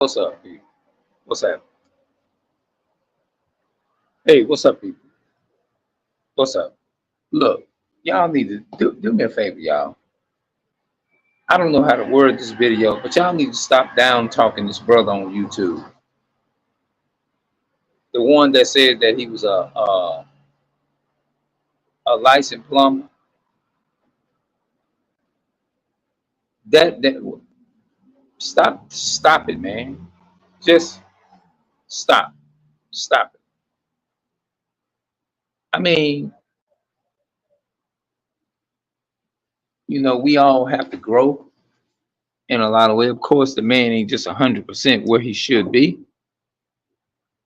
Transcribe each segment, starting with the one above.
What's up, people? What's up? Hey, what's up, people? What's up? Look, y'all need to do me a favor, y'all. I don't know how to word this video, but y'all need to stop down talking this brother on YouTube. The one that said that he was a licensed plumber. That stop it, man. Just stop, stop it. I mean, we all have to grow in a lot of ways. Of course, the man ain't just 100% where he should be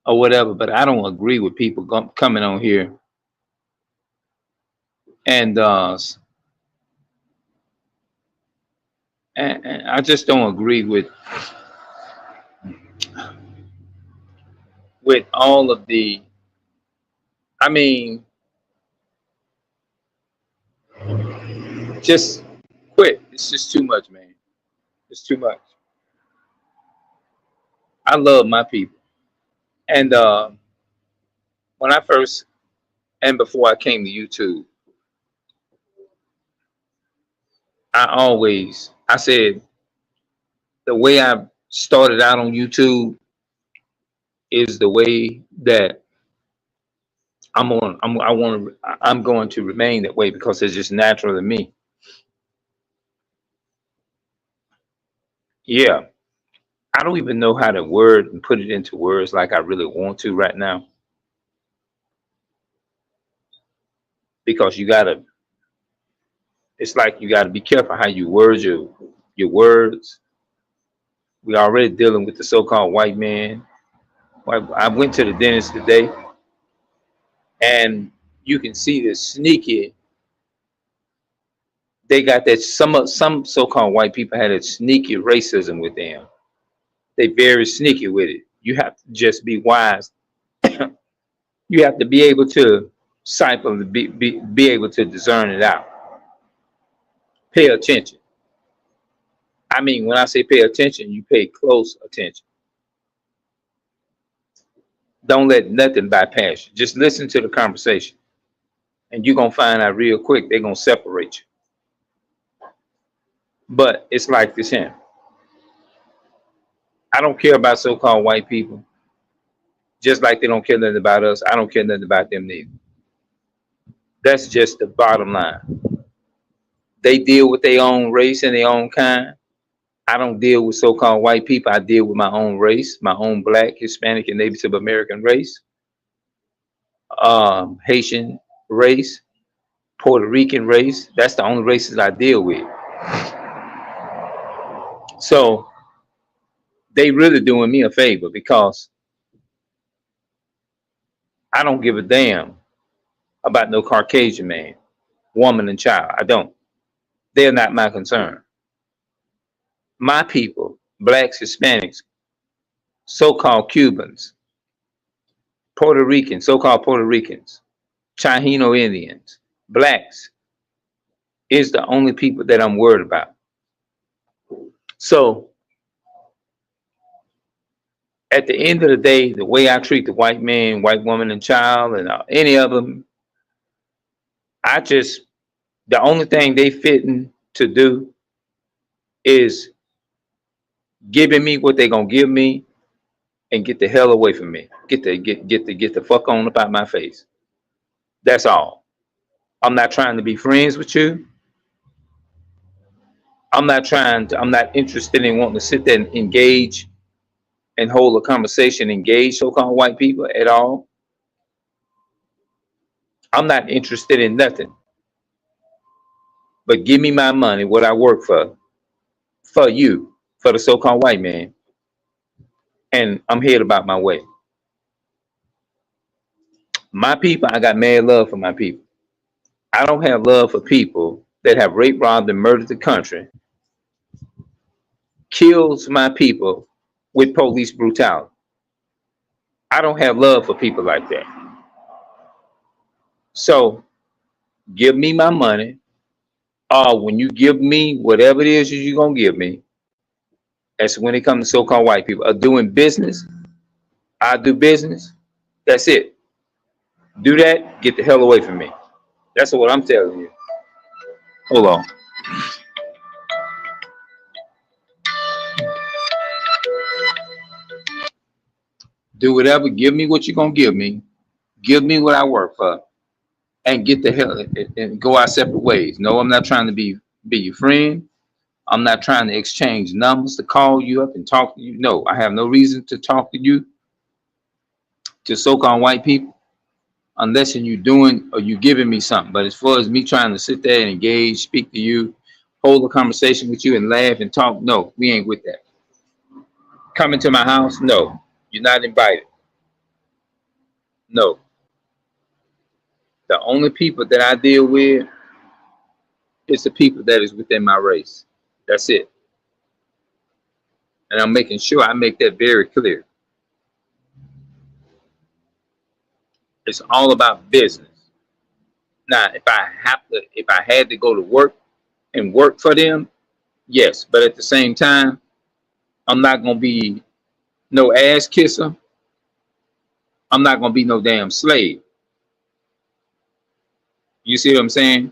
or whatever, but I don't agree with people coming on here and and I just don't agree with all of the. I mean, just quit. It's just too much, man. It's too much. I love my people, and when I first and before I came to YouTube, I said the way I started out on YouTube is the way that I'm going to remain that way because it's just natural to me. Yeah, I don't even know how to word and put it into words like I really want to right now because it's like you gotta be careful how you word your words. We already dealing with the so-called white man. I went to the dentist today and you can see this sneaky. They got that some so-called white people had that sneaky racism with them. They very sneaky with it. You have to just be wise. You have to be able to cipher, be able to discern it out. Pay attention. I mean, when I say pay attention, you pay close attention. Don't let nothing bypass you. Just listen to the conversation, and you're gonna find out real quick they're gonna separate you. But it's like this here. I don't care about so-called white people, just like they don't care nothing about us. I don't care nothing about them neither. That's just the bottom line. They deal with their own race and their own kind. I don't deal with so-called white people. I deal with my own race, my own black, Hispanic, and Native American race, Haitian race, Puerto Rican race. That's the only races I deal with. So they really doing me a favor because I don't give a damn about no Caucasian man, woman, and child. I don't. They're not my concern. My people, blacks, Hispanics, so-called Cubans, Puerto Ricans, so-called Puerto Ricans, Chino Indians, blacks is the only people that I'm worried about. So at the end of the day, the way I treat the white man, white woman, and child, and any of them, the only thing they fitting to do is giving me what they gonna give me and get the hell away from me. Get the fuck on about my face. That's all. I'm not trying to be friends with you. I'm not interested in wanting to sit there and engage and hold a conversation, engage so-called white people at all. I'm not interested in nothing. But give me my money, what I work for you, for the so-called white man, and I'm headed about my way. My people, I got mad love for my people. I don't have love for people that have raped, robbed, and murdered the country, kills my people with police brutality. I don't have love for people like that. So give me my money, or when you give me whatever it is you're gonna give me, As when it comes to so-called white people are doing business, I do business. That's it. Do that. Get the hell away from me. That's what I'm telling you. Hold on. Do whatever. Give me what you're gonna give me. Give me what I work for, and get the hell and go our separate ways. No, I'm not trying to be your friend. I'm not trying to exchange numbers to call you up and talk to you. No, I have no reason to talk to you, to so-called white people, unless you doing or you giving me something. But as far as me trying to sit there and engage, speak to you, hold a conversation with you and laugh and talk, no, we ain't with that. Coming to my house, no, you're not invited. No. The only people that I deal with is the people that is within my race. That's it. And I'm making sure I make that very clear. It's all about business. Now, if I had to go to work and work for them, yes. But at the same time, I'm not gonna be no ass kisser. I'm not gonna be no damn slave. You see what I'm saying?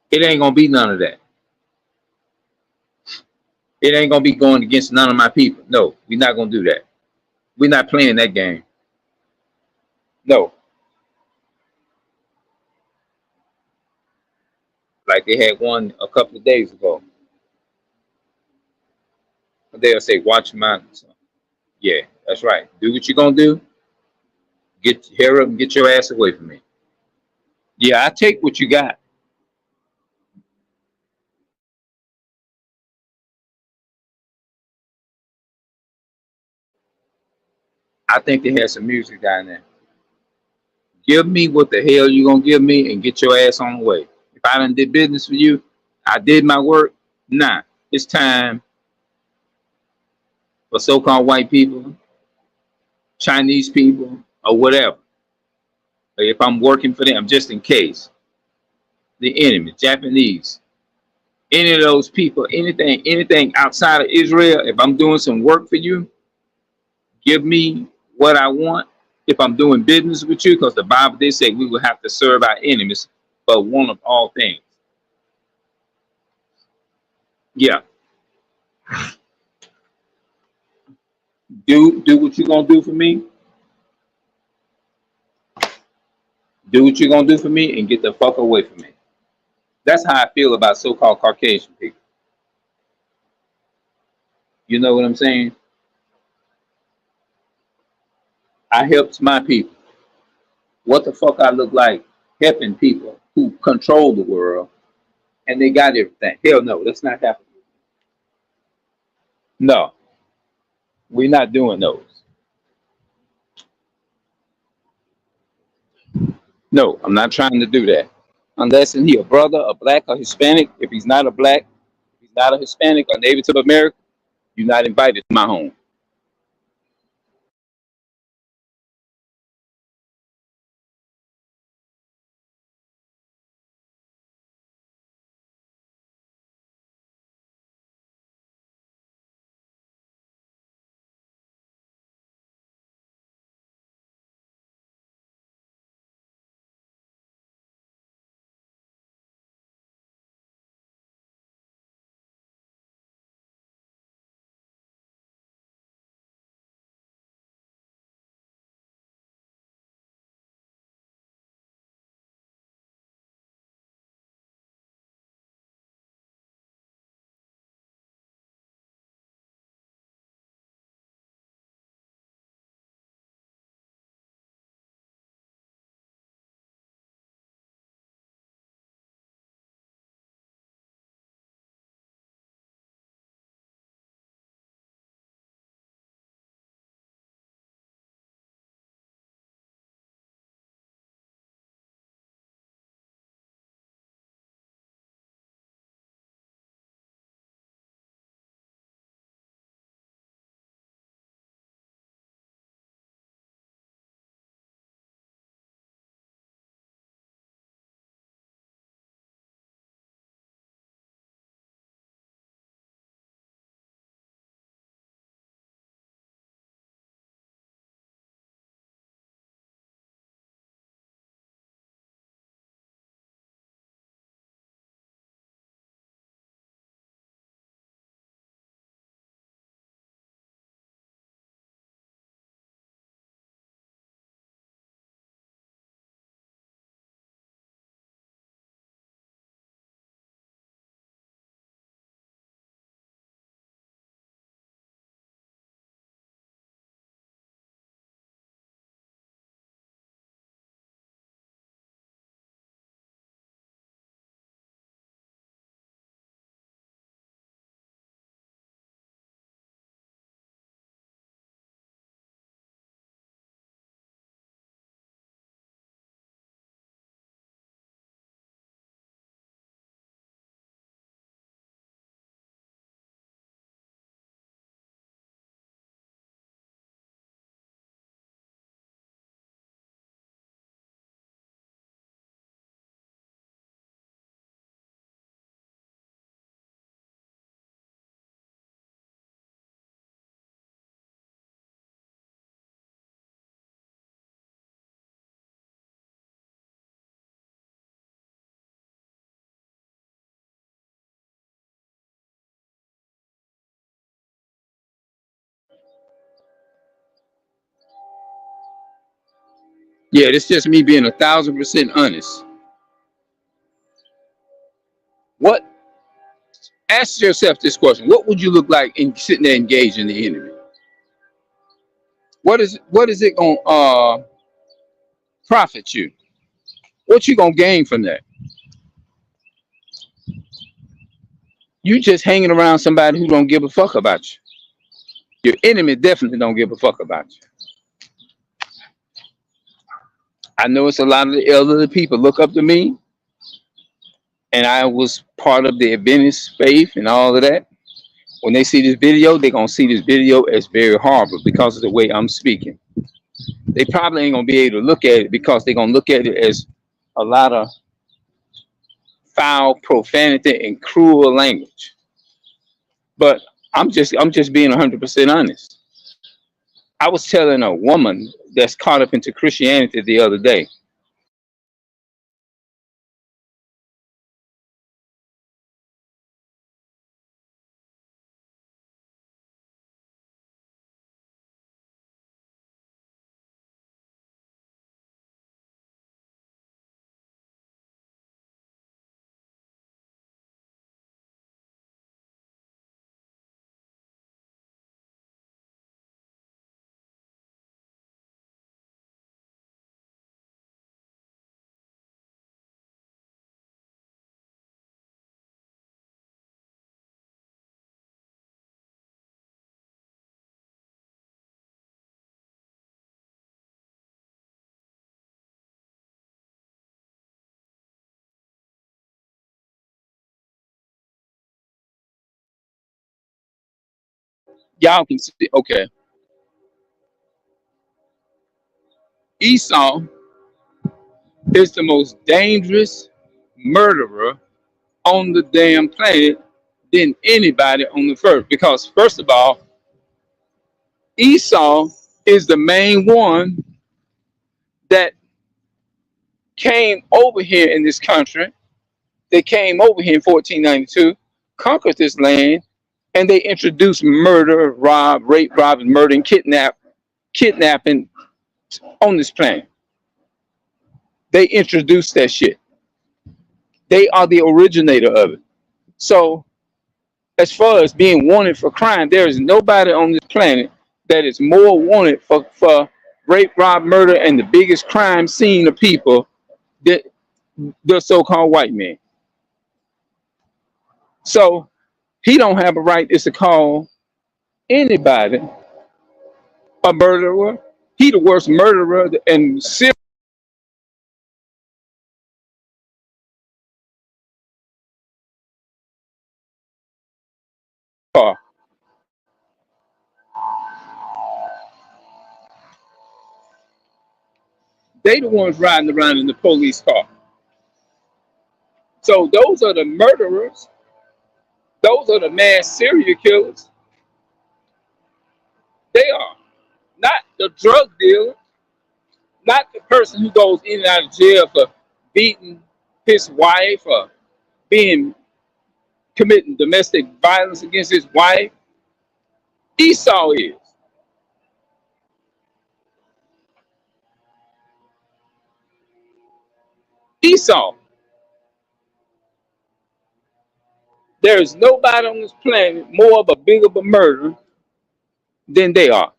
It ain't gonna be none of that. It ain't gonna be going against none of my people. No, we're not gonna do that. We're not playing that game. No. Like they had one a couple of days ago. They'll say, watch your mouth. Yeah, that's right. Do what you're gonna do. Get your hair up and get your ass away from me. Yeah, I take what you got. I think they had some music down there. Give me what the hell you gonna give me and get your ass on the way. If I done did business for you, I did my work. Nah, it's time for so-called white people, Chinese people, or whatever. If I'm working for them, just in case, the enemy, Japanese, any of those people, anything outside of Israel, if I'm doing some work for you, give me what I want. If I'm doing business with you, because the Bible did say we will have to serve our enemies, but one of all things. Yeah, do what you're gonna do for me. Do what you're gonna do for me, and get the fuck away from me. That's how I feel about so-called Caucasian people. You know what I'm saying? I helped my people. What the fuck I look like helping people who control the world and they got everything? Hell no, that's not happening. No, we're not doing those. No, I'm not trying to do that. Unless he a brother, a black or Hispanic. If he's not a black, if he's not a Hispanic or Native to America, you're not invited to my home. Yeah, it's just me being 1,000% honest. What? Ask yourself this question: what would you look like in sitting there engaging the enemy? What is it gonna profit you? What you gonna gain from that? You just hanging around somebody who don't give a fuck about you. Your enemy definitely don't give a fuck about you. I know it's a lot of the elderly people look up to me, and I was part of the Adventist faith and all of that. When they see this video, they're gonna see this video as very horrible because of the way I'm speaking. They probably ain't gonna be able to look at it because they're gonna look at it as a lot of foul profanity and cruel language. But I'm just being 100% honest. I was telling a woman that's caught up into Christianity the other day. Y'all can see, okay, Esau is the most dangerous murderer on the damn planet than anybody on the earth. Because first of all, Esau is the main one that came over here in this country. They came over here in 1492, conquered this land, and they introduced murder, rape, rob, and murder, and kidnapping on this planet. They introduced that shit. They are the originator of it. So, as far as being wanted for crime, there is nobody on this planet that is more wanted for rape, rob, murder, and the biggest crime scene of people that the so-called white man. So he don't have a right is to call anybody a murderer. He the worst murderer and serial. They the ones riding around in the police car. So those are the murderers. Those are the mass serial killers. They are not the drug dealer, not the person who goes in and out of jail for beating his wife or being committing domestic violence against his wife. Esau is. Esau. There is nobody on this planet more of a big of a murderer than they are.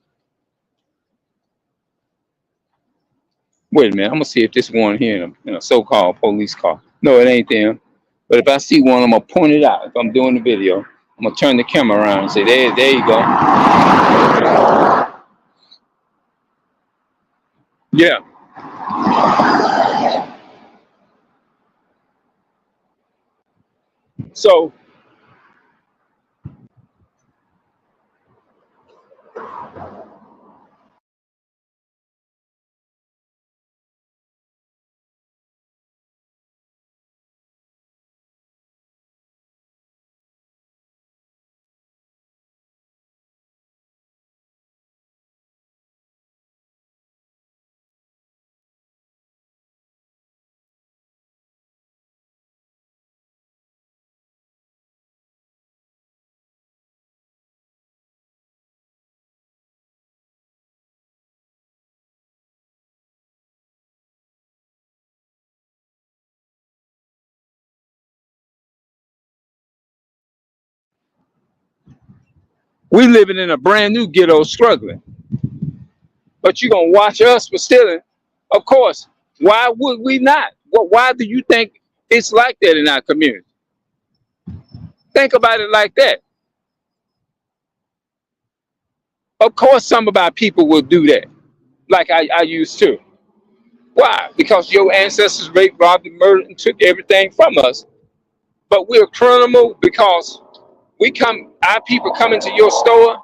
Wait a minute, I'm gonna see if this one here in a so-called police car. No, it ain't them. But if I see one, I'm gonna point it out. If I'm doing the video, I'm gonna turn the camera around and say, there you go. Yeah. So We living in a brand new ghetto struggling. But you're going to watch us for stealing? Of course. Why would we not? Why do you think it's like that in our community? Think about it like that. Of course, some of our people will do that, like I used to. Why? Because your ancestors raped, robbed, and murdered and took everything from us. But we're criminal because our people come into your store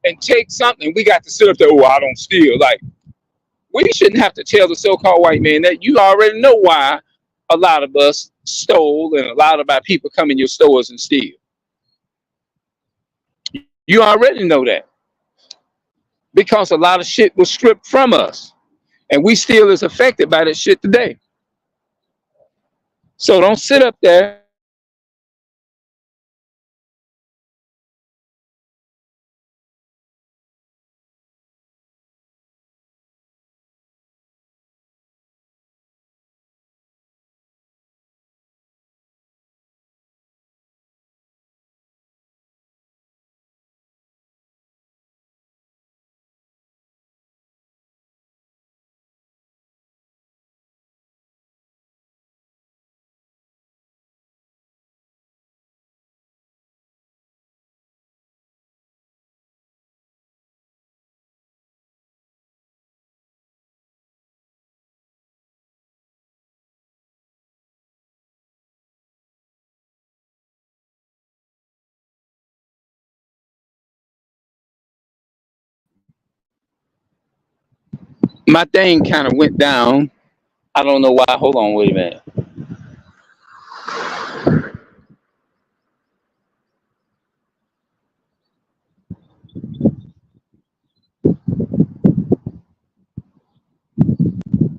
and take something. We got to sit up there, oh, I don't steal. Like, we shouldn't have to tell the so-called white man that. You already know why a lot of us stole and a lot of our people come in your stores and steal. You already know that. Because a lot of shit was stripped from us. And we still is affected by that shit today. So don't sit up there. My thing kind of went down. I don't know why. Hold on, wait a minute.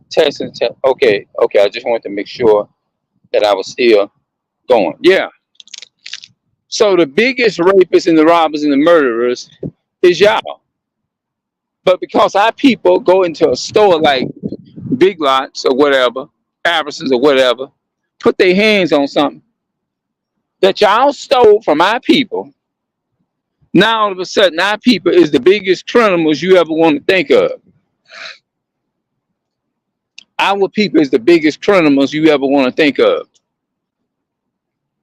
Test and test. Okay. I just wanted to make sure that I was still going. Yeah. So the biggest rapists and the robbers and the murderers is y'all. But because our people go into a store like Big Lots or whatever, Albertsons or whatever, put their hands on something that y'all stole from our people. Now all of a sudden our people is the biggest criminals you ever want to think of. Our people is the biggest criminals you ever want to think of.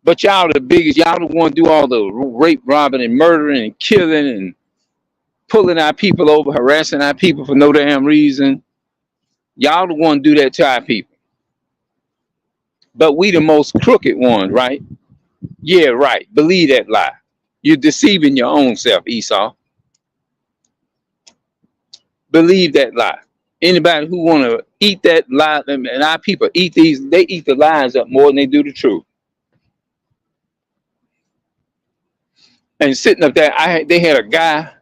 But y'all the biggest, y'all the one do all the rape, robbing, and murdering and killing and pulling our people over, harassing our people for no damn reason. Y'all the one do that to our people. But we the most crooked one, right? Yeah, right. Believe that lie. You're deceiving your own self, Esau. Believe that lie. Anybody who want to eat that lie, and our people eat these, they eat the lies up more than they do the truth. And sitting up there, they had a guy,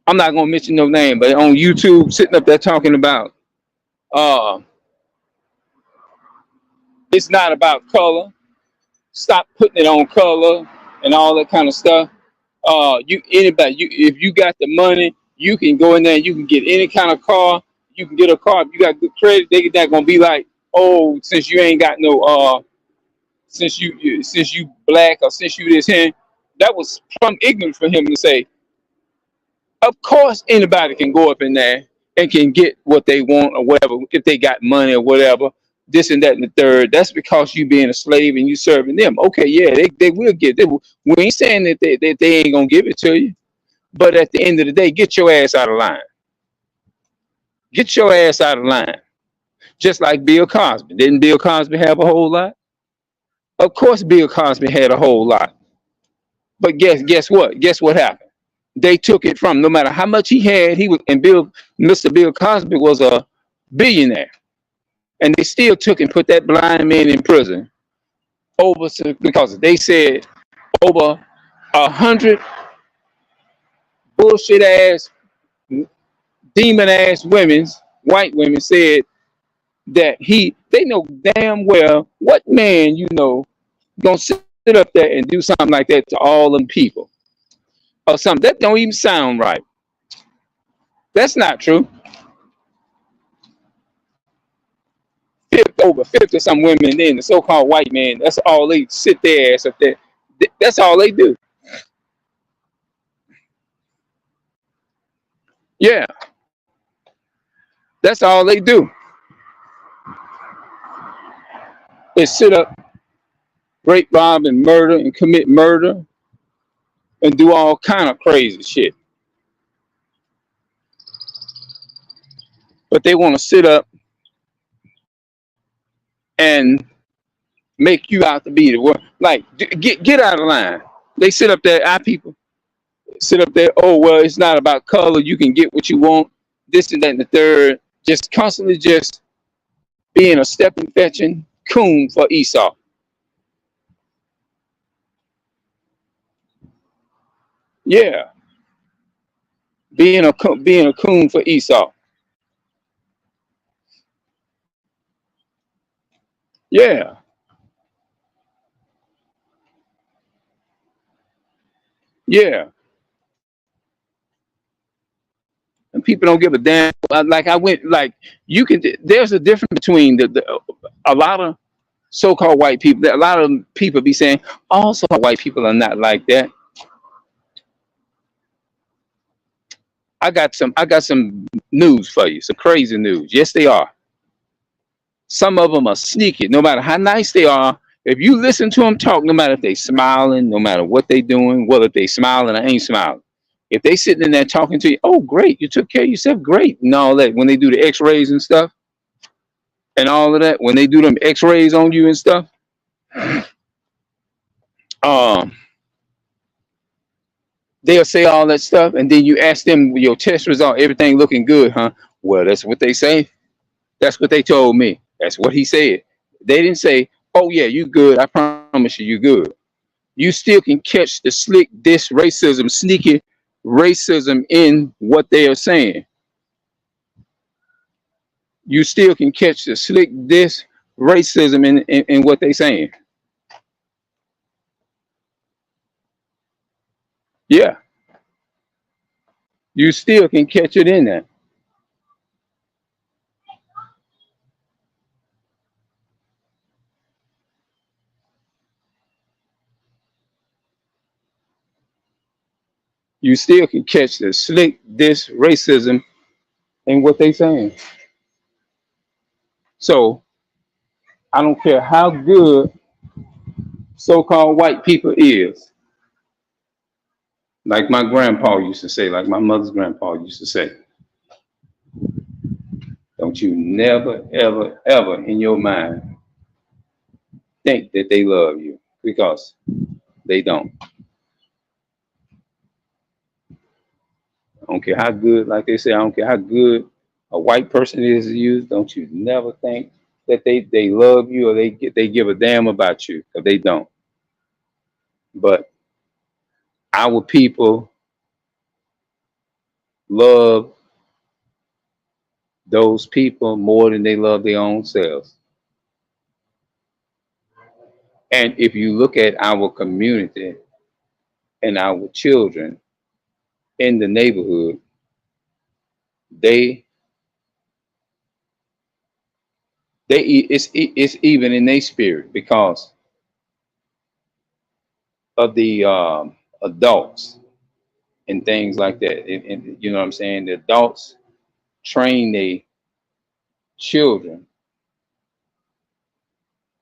I'm not gonna mention no name, but on YouTube, sitting up there talking about, it's not about color. Stop putting it on color and all that kind of stuff. If you got the money, you can go in there and you can get any kind of car. You can get a car. If you got good credit, they're not gonna be like, oh, since you ain't got no since you black or since you this here. That was from ignorance for him to say. Of course anybody can go up in there and can get what they want or whatever, if they got money or whatever, this and that and the third. That's because you being a slave and you serving them. Okay, yeah, they will get it. We ain't saying that they ain't gonna give it to you. But at the end of the day, get your ass out of line. Get your ass out of line. Just like Bill Cosby. Didn't Bill Cosby have a whole lot? Of course Bill Cosby had a whole lot. But guess what? Guess what happened? They took it from, no matter how much he had, Mr. Bill Cosby was a billionaire. And they still took and put that blind man in prison because they said over 100 bullshit ass, demon ass white women said that they know damn well what man gonna sit up there and do something like that to all them people or something. That don't even sound right. That's not true. Over 50 some women, and then the so-called white man, that's all they sit their ass up there. That's all they do. Yeah, that's all they do is sit up, rape, rob, and murder, and commit murder, and do all kind of crazy shit. But they want to sit up and make you out to be the one. Like, get out of line. They sit up there, our people sit up there. Oh well, it's not about color. You can get what you want. This and that and the third. Just constantly just being a stepping fetching coon for Esau. Yeah, being a coon for Esau. Yeah, yeah. And people don't give a damn. Like I went, like you can. There's a difference between a lot of so-called white people. A lot of people be saying, all so-called white people are not like that. I got some news for you. Some crazy news. Yes, they are. Some of them are sneaky. No matter how nice they are, if you listen to them talk, no matter if they smiling, no matter what they doing, whether they smiling or ain't smiling, if they sitting in there talking to you, oh great, you took care of yourself, great, and all that. When they do the X-rays and stuff, and all of that, when they do them X-rays on you and stuff, um, they'll say all that stuff, and then you ask them your test result, everything looking good, huh? Well, that's what they say. That's what they told me. That's what he said. They didn't say, oh yeah, you good. I promise you, you good. You still can catch the slick diss racism, sneaky racism in what they are saying. You still can catch the slick diss racism in what they're saying. Yeah, you still can catch it in that. You still can catch the slick diss racism in what they're saying. So I don't care how good so-called white people is, like my grandpa used to say, like my mother's grandpa used to say, don't you never, ever, ever in your mind think that they love you, because they don't. I don't care how good, like they say, I don't care how good a white person is to you, don't you never think that they love you or they give a damn about you, because they don't. But our people love those people more than they love their own selves. And if you look at our community and our children in the neighborhood, they it's even in their spirit because of the adults and things like that. And you know what I'm saying? The adults train their children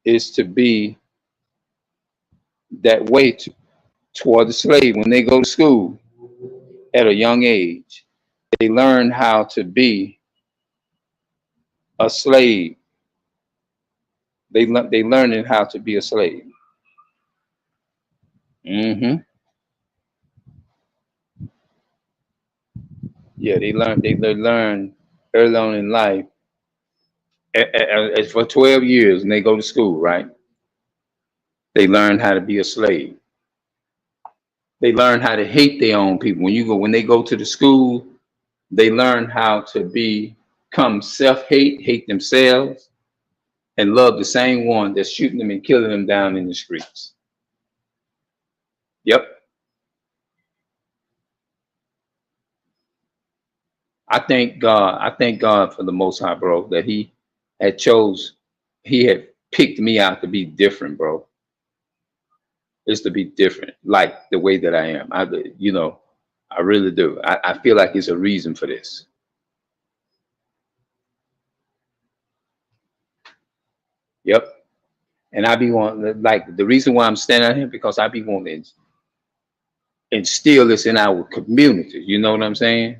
is to be that way toward the slave. When they go to school at a young age, they learn how to be a slave. They learning how to be a slave. Hmm. Yeah, they learn early on in life. For 12 years, and they go to school, right? They learn how to be a slave. They learn how to hate their own people. When they go to the school, they learn how to become self-hate, hate themselves, and love the same one that's shooting them and killing them down in the streets. Yep. I thank God for the Most High, bro, that had chose, he had picked me out to be different, bro. Is to be different, like the way that I am. You know, I really do. I feel like it's a reason for this. Yep. And I be wanting, like, the reason why I'm standing out here, because I be wanting to instill this in our community. You know what I'm saying?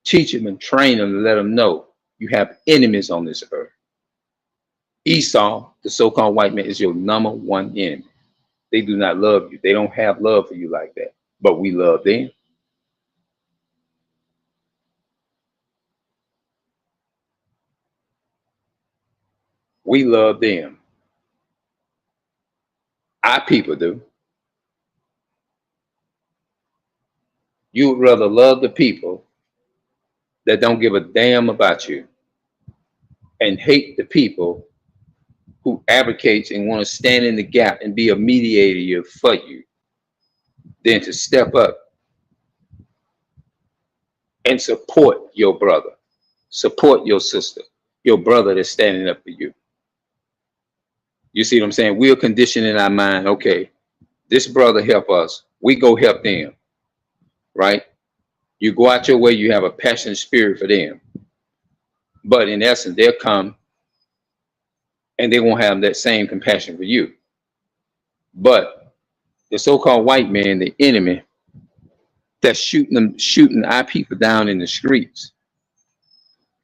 Teach them and train them and let them know you have enemies on this earth. Esau, the so-called white man, is your #1 enemy. They do not love you. They don't have love for you like that. But we love them. We love them. Our people do. You would rather love the people that don't give a damn about you and hate the people who advocates and want to stand in the gap and be a mediator for you than to step up and support your brother, support your sister, your brother that's standing up for you. You see what I'm saying? We're conditioning our mind, okay, this brother help us, we go help them, right? You go out your way, you have a passionate spirit for them. But in essence, they'll come and they won't have that same compassion for you. But the so-called white man, the enemy, that's shooting our people down in the streets.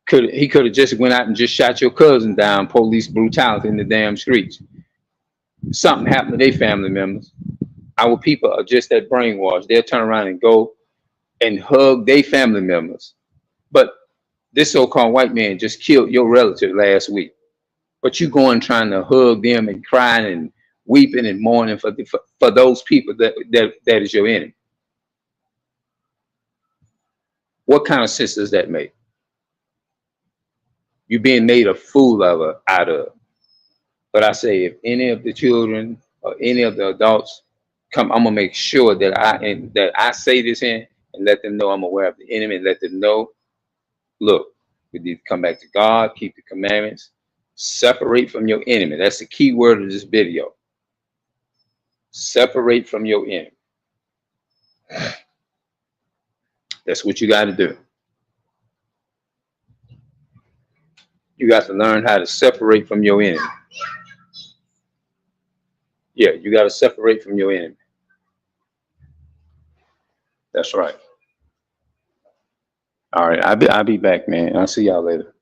He could have just went out and just shot your cousin down, police brutality in the damn streets. Something happened to their family members. Our people are just that brainwashed. They'll turn around and go and hug their family members. But this so-called white man just killed your relative last week. But you going trying to hug them and crying and weeping and mourning for those people that is your enemy. What kind of sense does that make? You're being made a fool out of. But I say, if any of the children or any of the adults come, I'm gonna make sure that I say this in and let them know I'm aware of the enemy and let them know, look, we need to come back to God, keep the commandments, separate from your enemy. That's the key word of this video. Separate from your enemy. That's what you got to do. You got to learn how to separate from your enemy. Yeah, you got to separate from your enemy. That's right. All right, I'll be back, man. I'll see y'all later.